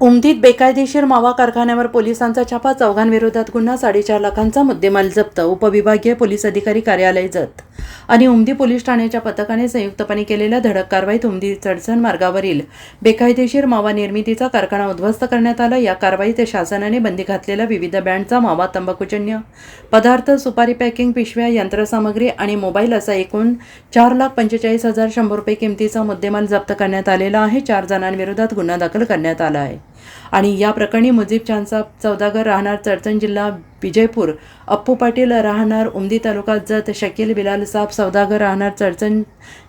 उमदीत बेकायदेशीर मावा कारखान्यावर पोलिसांचा छापा, चौघांविरोधात गुन्हा, 4.5 लाखांचा मुद्देमाल जप्त. उपविभागीय पोलीस अधिकारी कार्यालय जत आणि उमदी पोलीस ठाण्याच्या पथकाने संयुक्तपणे केलेल्या धडक कारवाईत उमदी चडचण मार्गावरील बेकायदेशीर मावा निर्मितीचा कारखाना उद्ध्वस्त करण्यात आला. या कारवाईत शासनाने बंदी घातलेला विविध ब्रँडचा मावा, तंबाखूजन्य पदार्थ, सुपारी पॅकिंग पिशव्या, यंत्रसामग्री आणि मोबाईल असा एकूण 4,45,100 रुपये किमतीचा मुद्देमाल जप्त करण्यात आलेला आहे. 4 जणांविरोधात गुन्हा दाखल करण्यात आला आहे आणि या प्रकरणी मुजीब चांदसाब सौदागर राहणार चडचण जिल्हा विजयपूर, अप्पू पाटील राहणार उमदी तालुका जत, शकील बिलाल साब सौदागर राहणार चडचण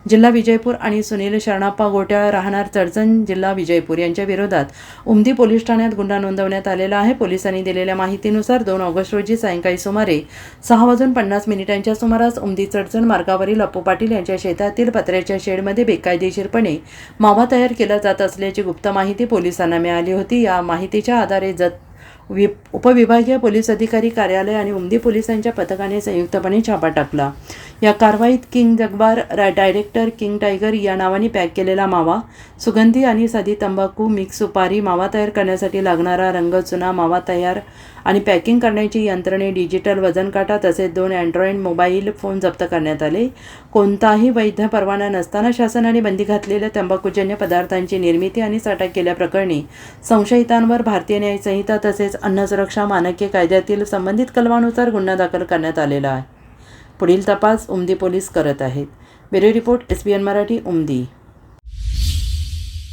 जिल्हा विजयपूर आणि सुनील शरणाप्पा गोट्याळ राहणार चडचण जिल्हा विजयपूर यांच्या विरोधात उमदी पोलीस ठाण्यात गुन्हा नोंदवण्यात आलेला आहे. पोलिसांनी दिलेल्या माहितीनुसार 2 ऑगस्ट रोजी सायंकाळी सुमारे 6:50 सुमारास उमदी चडचण मार्गावरील अप्पू पाटील यांच्या शेतातील पत्र्याच्या शेडमध्ये बेकायदेशीरपणे मावा तयार केला जात असल्याची गुप्त माहिती पोलिसांना मिळाली होती. या माहितीच्या आधारे जत उपविभागीय पोलीस अधिकारी कार्यालय आणि उमदी पोलिसांच्या पथकाने संयुक्तपणे छापा टाकला. या कारवाईत किंग जगबार डायरेक्टर किंग टायगर या नावाने पॅक केलेला मावा, सुगंधी आणि साधी तंबाखू, मिक्स सुपारी, मावा तयार करण्यासाठी लागणारा रंग, चुना, मावा तयार आणि पॅकिंग करण्याची यंत्रणे, डिजिटल वजनकाटा तसेच 2 अँड्रॉइड मोबाईल फोन जप्त करण्यात आले. कोणताही वैध परवाना नसताना शासनाने बंदी घातलेल्या तंबाखूजन्य पदार्थांची निर्मिती आणि साठा केल्याप्रकरणी संशयितांवर भारतीय न्याय संहिता तसेच अन्न सुरक्षा मानके कायद्यातील संबंधित कलमानुसार गुन्हा दाखल करण्यात आलेला आहे. पुढील तपास उमदी पोलीस करत आहेत. Bureau report, SBN Marathi, Umadi.